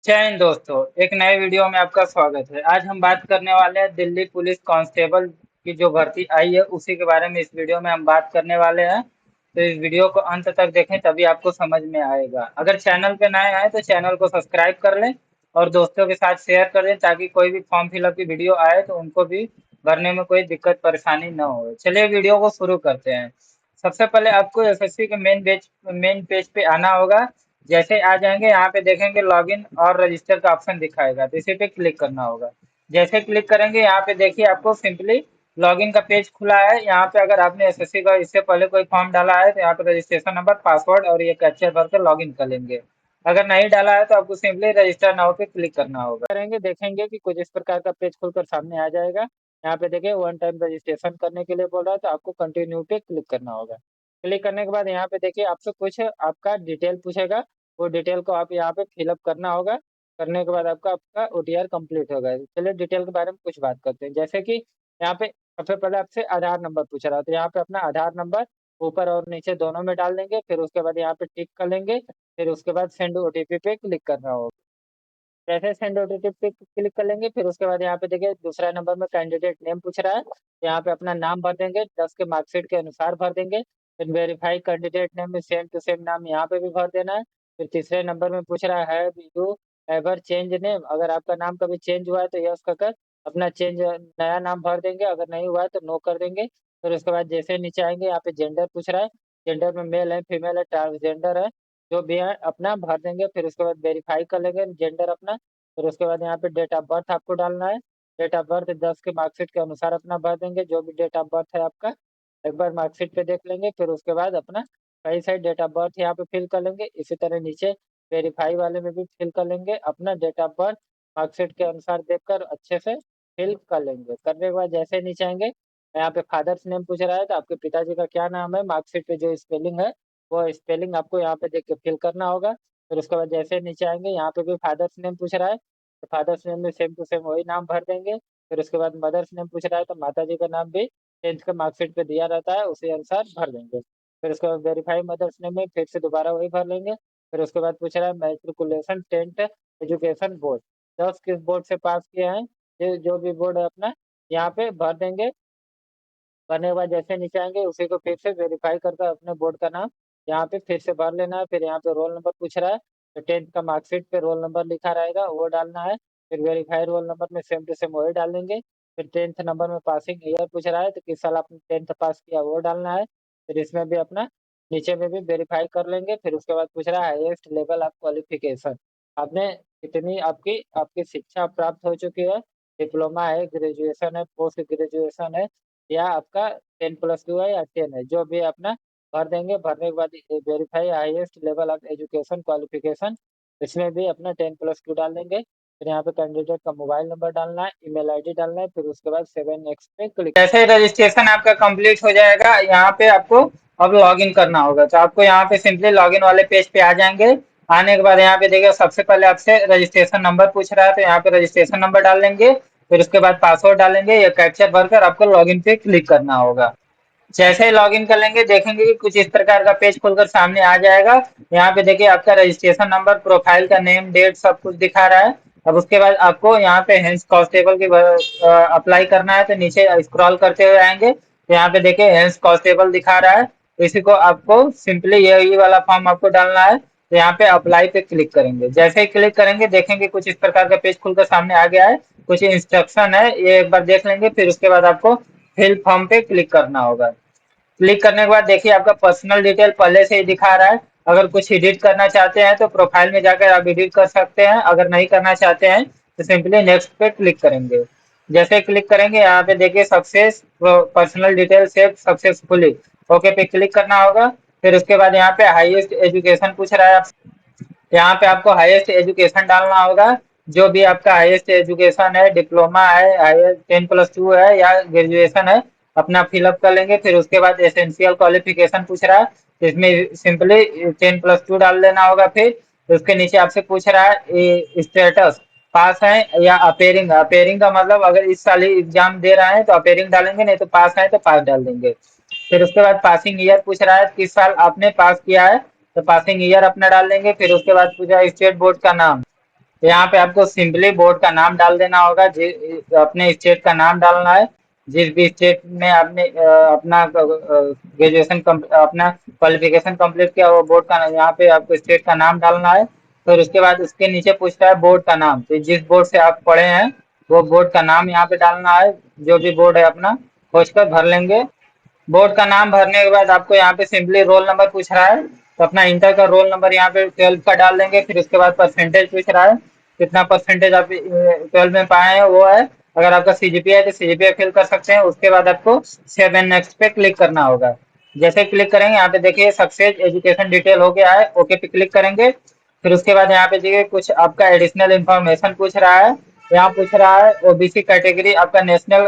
जय हिंद दोस्तों। एक नए वीडियो में आपका स्वागत है। आज हम बात करने वाले हैं दिल्ली पुलिस कांस्टेबल की जो भर्ती आई है उसी के बारे में इस वीडियो में हम बात करने वाले हैं। तो इस वीडियो को अंत तक देखें तभी आपको समझ में आएगा। अगर चैनल पे नए आए तो चैनल को सब्सक्राइब कर लें और दोस्तों के साथ शेयर कर दें ताकि कोई भी फॉर्म फिलअप की वीडियो आए तो उनको भी भरने में कोई दिक्कत परेशानी न हो। चलिए वीडियो को शुरू करते हैं। सबसे पहले आपको एसएससी के मेन पेज पे आना होगा। जैसे आ जाएंगे यहाँ पे देखेंगे लॉगिन और रजिस्टर का ऑप्शन दिखाएगा तो इसी पे क्लिक करना होगा। जैसे क्लिक करेंगे यहाँ पे देखिए आपको सिंपली लॉगिन का पेज खुला है। यहाँ पे अगर आपने एसएससी का इससे पहले कोई फॉर्म डाला है तो यहाँ पे रजिस्ट्रेशन नंबर, पासवर्ड और ये कैप्चा भर के लॉगिन कर लेंगे। अगर नहीं डाला है तो आपको सिंपली रजिस्टर नाउ पे क्लिक करना होगा। करेंगे देखेंगे कि कुछ इस प्रकार का पेज खुलकर सामने आ जाएगा। यहाँ पे देखिए वन टाइम रजिस्ट्रेशन करने के लिए बोल रहा है तो आपको कंटिन्यू पे क्लिक करना होगा। क्लिक करने के बाद यहाँ पे देखिए आपसे कुछ आपका डिटेल पूछेगा। वो डिटेल को आप यहाँ पे फिलअप करना होगा। करने के बाद आपका आपका ओटीआर कंप्लीट होगा। चलिए डिटेल के बारे में कुछ बात करते हैं। जैसे कि यहाँ पे सबसे पहले आपसे आधार नंबर पूछ रहा है तो यहाँ पे अपना आधार नंबर ऊपर और नीचे दोनों में डाल देंगे। फिर उसके बाद यहाँ पे टिक कर लेंगे। फिर उसके बाद सेंड ओटीपी पे क्लिक करना होगा। जैसे सेंड ओटीपी पे क्लिक कर लेंगे फिर उसके बाद यहाँ पे देखिए दूसरा नंबर में कैंडिडेट नेम पूछ रहा है। यहाँ पे अपना नाम भर देंगे, 10 के मार्कशीट के अनुसार भर देंगे। फिर वेरीफाई कैंडिडेट नेम में सेम टू सेम नाम यहाँ पे भी भर देना है। फिर तीसरे नंबर में पूछ रहा है यू एवर चेंज नेम, अगर आपका नाम कभी चेंज हुआ है तो यस कर अपना चेंज नया नाम भर देंगे, अगर नहीं हुआ है तो नो कर देंगे। फिर उसके बाद जैसे नीचे आएंगे यहाँ पे जेंडर पूछ रहा है। जेंडर में मेल है, फीमेल है, ट्रांसजेंडर है, जो भी है अपना भर देंगे। फिर उसके बाद वेरीफाई कर लेंगे जेंडर अपना। फिर उसके बाद यहाँ पे डेट ऑफ बर्थ आपको डालना है। डेट ऑफ बर्थ 10 के मार्कशीट के अनुसार अपना भर देंगे, जो भी डेट ऑफ बर्थ है आपका एक बार मार्कशीट पे देख लेंगे। फिर उसके बाद अपना सही सही डेट ऑफ बर्थ यहाँ पे फिल कर लेंगे। इसी तरह नीचे वेरीफाई वाले में भी फिल कर लेंगे, अपना डेट ऑफ बर्थ मार्कशीट के अनुसार देखकर अच्छे से फिल कर लेंगे। करने के बाद जैसे नीचे आएंगे यहाँ पे फादर्स नेम पूछ रहा है तो आपके पिताजी का क्या नाम है, मार्कशीट पे जो स्पेलिंग है वो स्पेलिंग आपको यहाँ पे देख के फिल करना होगा। फिर उसके बाद जैसे नीचे आएंगे यहाँ पे भी फादर्स नेम पूछ रहा है तो फादर्स नेम में सेम टू सेम वही नाम भर देंगे। फिर उसके बाद मदर्स नेम पूछ रहा है तो माता जी का नाम भी 10th के मार्कशीट पे दिया रहता है उसी अनुसार भर देंगे। फिर उसके बाद वेरीफाई मदर्स नेम में फिर से दोबारा वही भर लेंगे। फिर उसके बाद पूछ रहा है मैट्रिकुलेशन 10th एजुकेशन बोर्ड, 10 किस बोर्ड से पास किए हैं, ये जो भी बोर्ड है अपना यहाँ पे भर देंगे। भरने के बाद जैसे नीचे आएंगे उसी को फिर से वेरीफाई करके अपने बोर्ड का नाम यहाँ पे फिर से भर लेना है। फिर यहाँ पे रोल नंबर पूछ रहा है तो 10th का मार्कशीट पे रोल नंबर लिखा रहेगा वो डालना है। फिर वेरीफाई रोल नंबर में सेम टू सेम वही डाल देंगे। फिर 10th नंबर में पासिंग ईयर पूछ रहा है तो किस साल आपने 10th पास किया वो डालना है। फिर इसमें भी अपना नीचे में भी वेरीफाई कर लेंगे। फिर उसके बाद पूछ रहा है हाईएस्ट लेवल ऑफ क्वालिफिकेशन, आपने कितनी आपकी आपकी शिक्षा प्राप्त हो चुकी है, डिप्लोमा है, ग्रेजुएशन है, पोस्ट ग्रेजुएशन है या आपका 10+2 है या 10 है, जो भी अपना भर देंगे। भरने के बाद verify highest level of education qualification, इसमें भी अपना 10+2 डाल देंगे। फिर यहाँ पे कैंडिडेट का मोबाइल नंबर डालना है, ईमेल आईडी डालना है। फिर उसके बाद 7 नेक्स्ट पे क्लिक। जैसे रजिस्ट्रेशन आपका कंप्लीट हो जाएगा यहाँ पे आपको अब लॉगिन करना होगा। तो आपको यहाँ पे सिंपली लॉगिन वाले पेज पे आ जाएंगे। आने के बाद यहाँ पे देखिए सबसे पहले आपसे रजिस्ट्रेशन नंबर पूछ रहा है तो यहाँ पे रजिस्ट्रेशन नंबर डाल देंगे। फिर उसके बाद पासवर्ड डालेंगे या कैप्चा भरकर आपको लॉगिन पे क्लिक करना होगा। जैसे ही लॉगिन कर लेंगे देखेंगे कि कुछ इस प्रकार का पेज खुलकर सामने आ जाएगा। यहाँ पे देखिए आपका रजिस्ट्रेशन नंबर, प्रोफाइल का नेम, डेट सब कुछ दिखा रहा है। अब उसके बाद आपको यहाँ पे हेल्थ कांस्टेबल की अप्लाई करना है तो नीचे स्क्रॉल करते हुए आएंगे तो यहाँ पे देखिए हेल्थ कांस्टेबल दिखा रहा है। तो इसी को आपको सिंपली ये वाला फॉर्म आपको डालना है। तो यहाँ पे अप्लाई पे क्लिक करेंगे। जैसे ही क्लिक करेंगे देखेंगे कुछ इस प्रकार का पेज खुलकर सामने आ गया है। कुछ इंस्ट्रक्शन है ये एक बार देख लेंगे। फिर उसके बाद आपको फिल फॉर्म पे क्लिक करना होगा। क्लिक करने के बाद देखिए आपका पर्सनल डिटेल पहले से ही दिखा रहा है। अगर कुछ एडिट करना चाहते हैं तो प्रोफाइल में जाकर आप एडिट कर सकते हैं, अगर नहीं करना चाहते हैं तो सिंपली नेक्स्ट पे क्लिक करेंगे। जैसे क्लिक करेंगे यहाँ पे देखिए success personal detail save successfully, okay पे क्लिक करना होगा। फिर उसके बाद यहाँ पे हाईएस्ट एजुकेशन पूछ रहा है, यहाँ पे आपको हाईएस्ट एजुकेशन डालना होगा। जो भी आपका हाईएस्ट एजुकेशन है, डिप्लोमा है, हाईएस्ट 10+2 है या ग्रेजुएशन है, अपना फिलअप कर लेंगे। फिर उसके बाद एसेंशियल क्वालिफिकेशन पूछ रहा है तो इसमें सिंपली 10+2 डाल देना होगा। फिर उसके नीचे आपसे पूछ रहा है स्टेटस पास है या अपेयरिंग। अपेयरिंग का मतलब अगर इस साल ही एग्जाम दे रहा है तो अपेयरिंग डालेंगे, नहीं तो पास है तो पास डाल देंगे। फिर उसके बाद पासिंग ईयर पूछ रहा है किस साल आपने पास किया है तो पासिंग ईयर अपना डाल देंगे। फिर उसके बाद पूछा स्टेट बोर्ड का नाम, यहाँ पे आपको सिंपली बोर्ड का नाम डाल देना होगा, अपने स्टेट का नाम डालना है। जिस भी स्टेट में आपने अपना ग्रेजुएशन अपना क्वालिफिकेशन कंप्लीट किया, वो बोर्ड का यहाँ पे आपको स्टेट का नाम डालना है। फिर उसके बाद उसके नीचे पूछता है बोर्ड का नाम, तो जिस बोर्ड से आप पढ़े हैं वो बोर्ड का नाम यहाँ पे डालना है। जो भी बोर्ड है अपना खोज कर भर लेंगे। बोर्ड का नाम भरने के बाद आपको यहाँ पे सिंपली रोल नंबर पूछ रहा है, तो अपना इंटर का रोल नंबर यहाँ पे 12 का डाल देंगे। फिर उसके बाद परसेंटेज पूछ रहा है, कितना परसेंटेज आप 12 में पाए हैं वो है। अगर आपका सीजीपीए है तो सीजीपीए फिल कर सकते हैं। उसके बाद आपको सेव एंड नेक्स्ट पे क्लिक करना होगा। जैसे क्लिक करेंगे यहाँ पे देखिए सक्सेस एजुकेशन डिटेल हो गया है, ओके पे क्लिक करेंगे। फिर उसके बाद यहाँ पे देखिए कुछ आपका एडिशनल इंफॉर्मेशन पूछ रहा है। यहाँ पूछ रहा है ओबीसी कैटेगरी आपका नेशनल,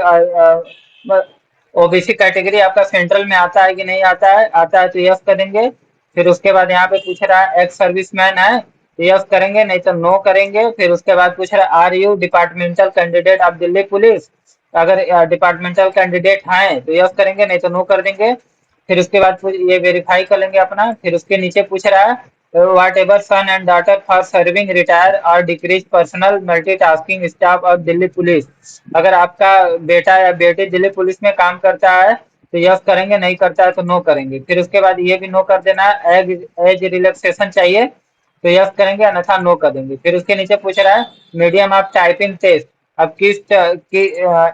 ओबीसी कैटेगरी आपका सेंट्रल में आता है कि नहीं आता है तो यस करेंगे। फिर उसके बाद यहाँ पे पूछ रहा है एक्स सर्विसमैन है तो यस करेंगे, नहीं तो नो करेंगे। फिर उसके बाद पूछ रहा है are you departmental candidate of Delhi police, अगर डिपार्टमेंटल कैंडिडेट हैं तो यस करेंगे, नहीं तो नो कर देंगे। फिर उसके बाद ये वेरीफाई कर लेंगे अपना। फिर उसके नीचे पूछ रहा है what ever son and daughter for serving retire और डिक्रीज personnel multitasking staff of Delhi police, अगर आपका बेटा या बेटी दिल्ली पुलिस में काम करता है तो यस करेंगे, नहीं करता है तो नो करेंगे। फिर उसके बाद ये भी नो कर देना है, एज रिलैक्सेशन चाहिए तो यस करेंगे, अन्यथा नो कर देंगे। फिर उसके नीचे पूछ रहा है मीडियम ऑफ टाइपिंग टेस्ट, अब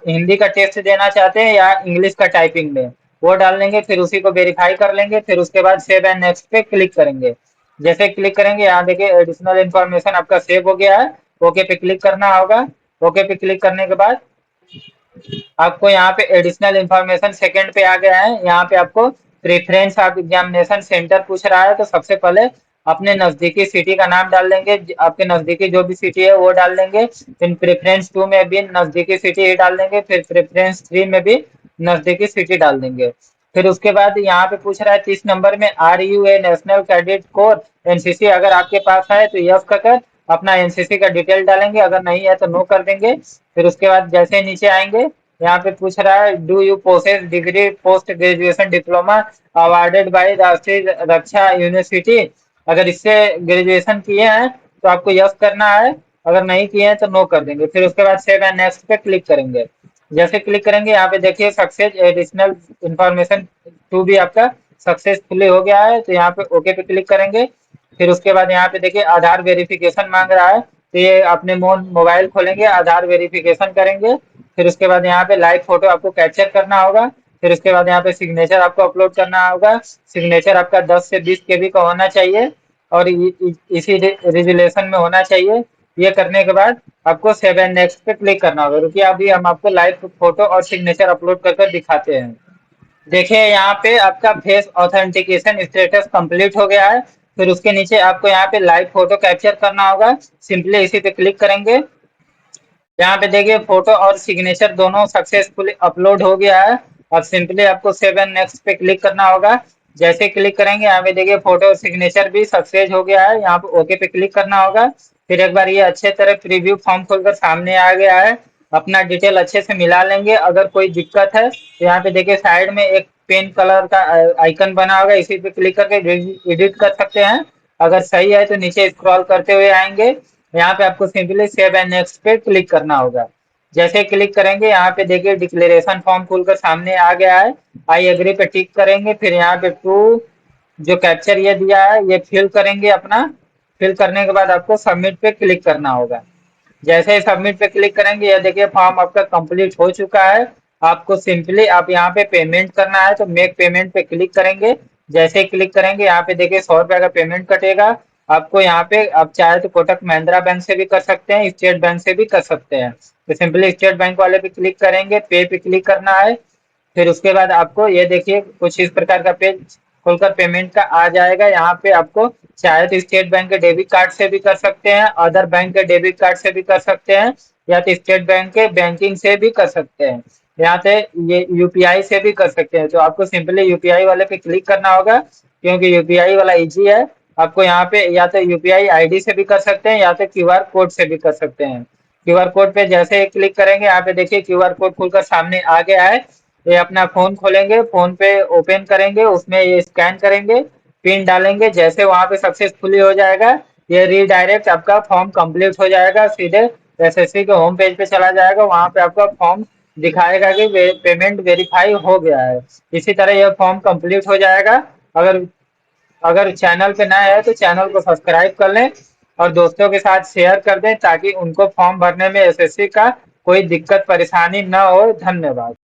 हिंदी का टेस्ट देना चाहते हैं या इंग्लिश का टाइपिंग में, वो डाल देंगे। फिर उसी को वेरीफाई कर लेंगे। फिर उसके बाद सेव एंड नेक्स्ट पे क्लिक करेंगे। जैसे क्लिक करेंगे यहाँ देखिए एडिशनल इन्फॉर्मेशन आपका सेव हो गया है, ओके पे क्लिक करना होगा। ओके पे क्लिक करने के बाद आपको यहाँ पे एडिशनल इंफॉर्मेशन सेकंड पे आ गया है। यहाँ पे आपको प्रेफरेंस ऑफ एग्जामिनेशन सेंटर पूछ रहा है, तो सबसे पहले अपने नजदीकी सिटी का नाम डाल देंगे। आपके नजदीकी जो भी सिटी है वो डाल देंगे। फिर प्रेफरेंस 2 में भी नजदीकी सिटी ही डाल देंगे। फिर प्रेफरेंस 3 में भी नजदीकी सिटी डाल देंगे। फिर उसके बाद यहाँ पे पूछ रहा है 30 नंबर में are you a national cadet corps NCC, अगर आपके पास है तो यस कर अपना एनसीसी का डिटेल डालेंगे, अगर नहीं है तो नो कर देंगे। फिर उसके बाद जैसे नीचे आएंगे यहाँ पे पूछ रहा है do you possess degree post graduation diploma awarded by Rashtriya Raksha university, अगर इससे ग्रेजुएशन किए हैं तो आपको यस करना है, अगर नहीं किए हैं तो नो कर देंगे। फिर उसके बाद सेव एंड नेक्स्ट पे क्लिक करेंगे। जैसे क्लिक करेंगे यहाँ पे देखिए सक्सेस एडिशनल इंफॉर्मेशन 2 भी आपका सक्सेसफुली हो गया है, तो यहाँ पे ओके पे क्लिक करेंगे। फिर उसके बाद यहाँ पे देखिए आधार वेरिफिकेशन मांग रहा है, तो ये अपने मोबाइल खोलेंगे, आधार वेरिफिकेशन करेंगे। फिर उसके बाद यहाँ पे लाइव फोटो आपको कैप्चर करना होगा। फिर उसके बाद यहाँ पे सिग्नेचर आपको अपलोड करना होगा। सिग्नेचर आपका 10 से 20 केबी का होना चाहिए और इसी रिजोल्यूशन में होना चाहिए। ये करने के बाद आपको सेव एंड नेक्स्ट पे क्लिक करना होगा। रुकिए अभी हम आपको लाइव फोटो और सिग्नेचर अपलोड कर दिखाते हैं। देखिए यहाँ पे आपका फेस ऑथेंटिकेशन स्टेटस कंप्लीट हो गया है। फिर उसके नीचे आपको यहाँ पे लाइव फोटो कैप्चर करना होगा, सिंपली इसी पे क्लिक करेंगे। यहाँ पे देखिए फोटो और सिग्नेचर दोनों सक्सेसफुली अपलोड हो गया है। अब सिंपली आपको सेव एंड नेक्स्ट पे क्लिक करना होगा। जैसे क्लिक करेंगे यहाँ पे देखिए फोटो और सिग्नेचर भी सक्सेस हो गया है, यहाँ पे ओके पे क्लिक करना होगा। फिर एक बार ये अच्छे तरह प्रीव्यू फॉर्म खोलकर सामने आ गया है। अपना डिटेल अच्छे से मिला लेंगे। अगर कोई दिक्कत है तो यहाँ पे देखिए साइड में एक पेन कलर का आइकन बना होगा, इसी पे क्लिक करके एडिट कर सकते हैं। अगर सही है तो नीचे स्क्रॉल करते हुए आएंगे, यहाँ पे आपको सिंपली सेव एंड नेक्स्ट पे क्लिक करना होगा। जैसे क्लिक करेंगे यहाँ पे देखिए डिक्लेरेशन फॉर्म खुलकर सामने आ गया है। आई एग्री पे टिक करेंगे। फिर यहाँ पे टू जो कैप्चर ये दिया है ये फिल करेंगे अपना। फिल करने के बाद आपको सबमिट पे क्लिक करना होगा। जैसे ही सबमिट पे क्लिक करेंगे ये देखिए फॉर्म आपका कंप्लीट हो चुका है। आपको सिंपली आप यहाँ पे पेमेंट करना है तो मेक पेमेंट पे क्लिक करेंगे। जैसे ही क्लिक करेंगे यहाँ पे देखिए 100 रुपए का पेमेंट कटेगा। आपको यहाँ पे आप चाहे तो कोटक महिंद्रा बैंक से भी कर सकते हैं, स्टेट बैंक से भी कर सकते हैं। तो सिंपली स्टेट बैंक वाले पे क्लिक करेंगे, पे पे क्लिक करना है। फिर उसके बाद आपको ये देखिए कुछ इस प्रकार का पेज खुलकर पेमेंट का आ जाएगा। यहाँ पे आपको चाहे तो स्टेट बैंक के डेबिट कार्ड से भी कर सकते हैं, अदर बैंक के डेबिट कार्ड से भी कर सकते हैं, या तो स्टेट बैंक के बैंकिंग से भी कर सकते हैं, यहाँ से ये यूपीआई से भी कर सकते हैं। तो आपको सिंपली यूपीआई वाले पे क्लिक करना होगा, क्योंकि यूपीआई वाला इजी है। आपको यहाँ पे या तो यूपीआई आईडी से भी कर सकते हैं या तो क्यूआर कोड से भी कर सकते हैं। क्यूआर कोड पे जैसे ही क्लिक करेंगे यहाँ पे देखिए क्यूआर कोड खुलकर सामने आ गया है। ये अपना फोन खोलेंगे, फोन पे ओपन करेंगे, उसमें ये स्कैन करेंगे, पिन डालेंगे। जैसे वहां पे सक्सेसफुली हो जाएगा ये रीडायरेक्ट आपका फॉर्म कंप्लीट हो जाएगा, सीधे एसएससी के होम पेज पे चला जाएगा। वहां पे आपका फॉर्म दिखाएगा कि पेमेंट वेरीफाई हो गया है। इसी तरह यह फॉर्म कंप्लीट हो जाएगा। अगर अगर चैनल पे नए है तो चैनल को सब्सक्राइब कर लें और दोस्तों के साथ शेयर कर दें, ताकि उनको फॉर्म भरने में एसएससी का कोई दिक्कत परेशानी ना हो। धन्यवाद।